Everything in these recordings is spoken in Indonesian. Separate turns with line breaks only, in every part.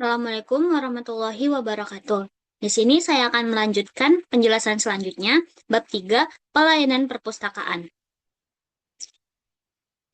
Assalamualaikum warahmatullahi wabarakatuh. Di sini saya akan melanjutkan penjelasan selanjutnya, bab 3, pelayanan perpustakaan.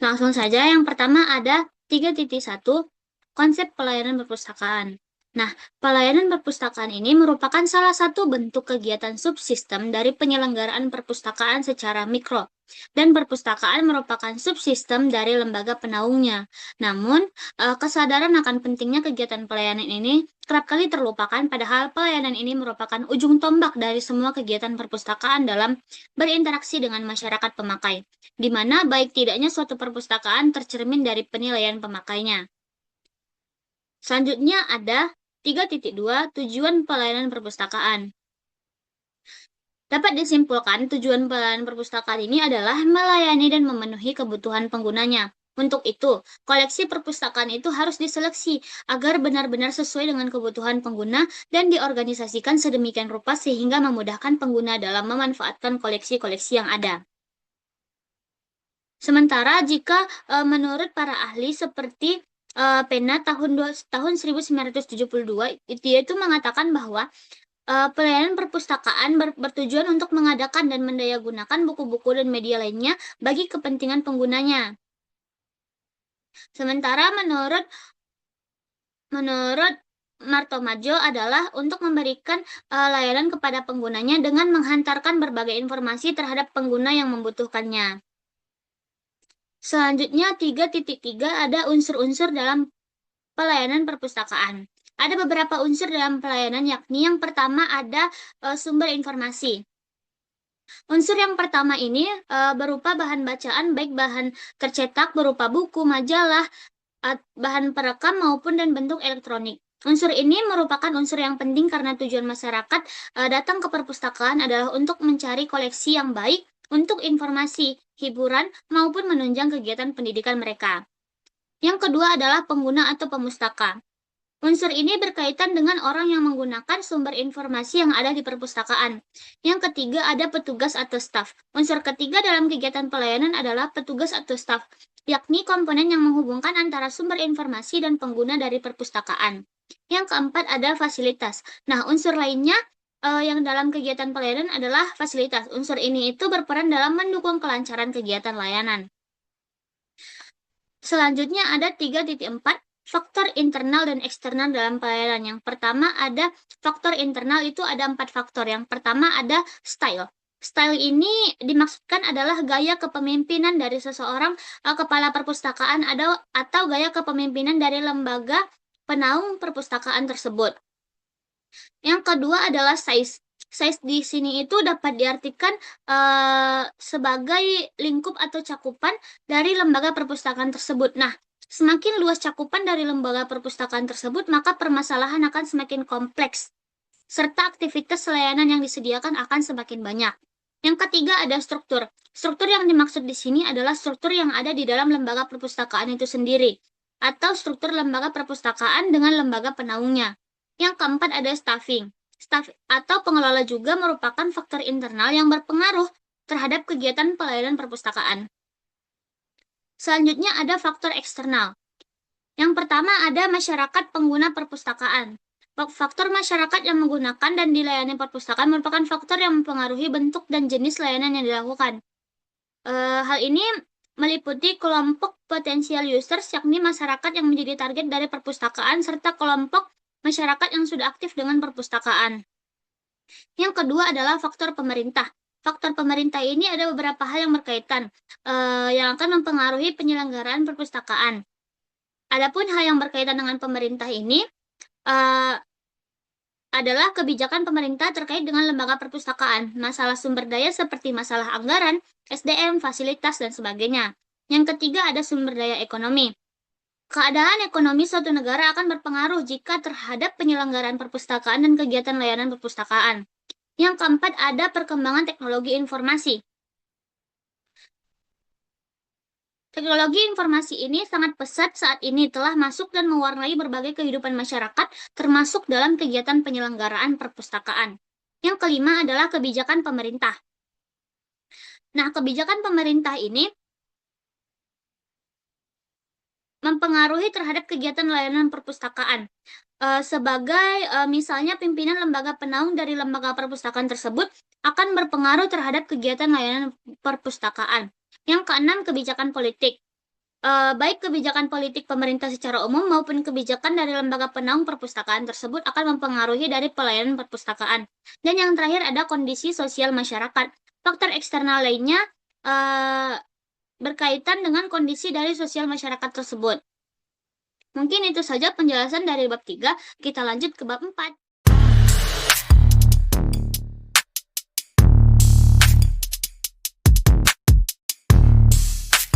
Langsung saja, yang pertama ada 3.1, konsep pelayanan perpustakaan. Nah, pelayanan perpustakaan ini merupakan salah satu bentuk kegiatan subsistem dari penyelenggaraan perpustakaan secara mikro, dan perpustakaan merupakan subsistem dari lembaga penaungnya. Namun, kesadaran akan pentingnya kegiatan pelayanan ini kerap kali terlupakan, padahal pelayanan ini merupakan ujung tombak dari semua kegiatan perpustakaan dalam berinteraksi dengan masyarakat pemakai, di mana baik tidaknya suatu perpustakaan tercermin dari penilaian pemakainya. Selanjutnya ada 3.2, tujuan pelayanan perpustakaan. Dapat disimpulkan, tujuan pelayanan perpustakaan ini adalah melayani dan memenuhi kebutuhan penggunanya. Untuk itu, koleksi perpustakaan itu harus diseleksi agar benar-benar sesuai dengan kebutuhan pengguna dan diorganisasikan sedemikian rupa sehingga memudahkan pengguna dalam memanfaatkan koleksi-koleksi yang ada. Sementara jika menurut para ahli seperti Pena tahun 1972, dia itu mengatakan bahwa pelayanan perpustakaan bertujuan untuk mengadakan dan mendayagunakan buku-buku dan media lainnya bagi kepentingan penggunanya. Sementara menurut Martomajo adalah untuk memberikan layanan kepada penggunanya dengan menghantarkan berbagai informasi terhadap pengguna yang membutuhkannya. Selanjutnya 3.3 ada unsur-unsur dalam pelayanan perpustakaan. Ada beberapa unsur dalam pelayanan, yakni yang pertama ada sumber informasi. Unsur yang pertama ini berupa bahan bacaan, baik bahan tercetak berupa buku, majalah, bahan perekam maupun dan bentuk elektronik. Unsur ini merupakan unsur yang penting karena tujuan masyarakat datang ke perpustakaan adalah untuk mencari koleksi yang baik untuk informasi, hiburan, maupun menunjang kegiatan pendidikan mereka. Yang kedua adalah pengguna atau pemustaka. Unsur ini berkaitan dengan orang yang menggunakan sumber informasi yang ada di perpustakaan. Yang ketiga ada petugas atau staf. Unsur ketiga dalam kegiatan pelayanan adalah petugas atau staf, yakni komponen yang menghubungkan antara sumber informasi dan pengguna dari perpustakaan. Yang keempat ada fasilitas. Nah, unsur lainnya yang dalam kegiatan pelayanan adalah fasilitas. Unsur ini itu berperan dalam mendukung kelancaran kegiatan layanan. Selanjutnya ada 3.4, faktor internal dan eksternal dalam pelayanan. Yang pertama ada faktor internal, itu ada 4 faktor. Yang pertama ada style. Style ini dimaksudkan adalah gaya kepemimpinan dari seseorang kepala perpustakaan atau gaya kepemimpinan dari lembaga penaung perpustakaan tersebut. Yang kedua adalah size. Size di sini itu dapat diartikan sebagai lingkup atau cakupan dari lembaga perpustakaan tersebut. Nah, semakin luas cakupan dari lembaga perpustakaan tersebut, maka permasalahan akan semakin kompleks, serta aktivitas layanan yang disediakan akan semakin banyak. Yang ketiga ada struktur. Struktur yang dimaksud di sini adalah struktur yang ada di dalam lembaga perpustakaan itu sendiri, atau struktur lembaga perpustakaan dengan lembaga penaungnya. Yang keempat ada staffing. Staff atau pengelola juga merupakan faktor internal yang berpengaruh terhadap kegiatan pelayanan perpustakaan. Selanjutnya ada faktor eksternal. Yang pertama ada masyarakat pengguna perpustakaan. Faktor masyarakat yang menggunakan dan dilayani perpustakaan merupakan faktor yang mempengaruhi bentuk dan jenis layanan yang dilakukan. Hal ini meliputi kelompok potensial users, yakni masyarakat yang menjadi target dari perpustakaan, serta kelompok masyarakat yang sudah aktif dengan perpustakaan. Yang kedua adalah faktor pemerintah. Faktor pemerintah ini ada beberapa hal yang berkaitan, yang akan mempengaruhi penyelenggaraan perpustakaan. Adapun hal yang berkaitan dengan pemerintah ini adalah kebijakan pemerintah terkait dengan lembaga perpustakaan, masalah sumber daya seperti masalah anggaran, SDM, fasilitas, dan sebagainya. Yang ketiga ada sumber daya ekonomi. Keadaan ekonomi suatu negara akan berpengaruh jika terhadap penyelenggaraan perpustakaan dan kegiatan layanan perpustakaan. Yang keempat ada perkembangan teknologi informasi. Teknologi informasi ini sangat pesat saat ini, telah masuk dan mewarnai berbagai kehidupan masyarakat, termasuk dalam kegiatan penyelenggaraan perpustakaan. Yang kelima adalah kebijakan pemerintah. Nah, kebijakan pemerintah ini mempengaruhi terhadap kegiatan layanan perpustakaan. Misalnya pimpinan lembaga penaung dari lembaga perpustakaan tersebut akan berpengaruh terhadap kegiatan layanan perpustakaan. Yang keenam, kebijakan politik. Baik kebijakan politik pemerintah secara umum maupun kebijakan dari lembaga penaung perpustakaan tersebut akan mempengaruhi dari pelayanan perpustakaan. Dan yang terakhir ada kondisi sosial masyarakat. Faktor eksternal lainnya berkaitan dengan kondisi dari sosial masyarakat tersebut. Mungkin itu saja penjelasan dari bab 3. Kita lanjut ke bab 4.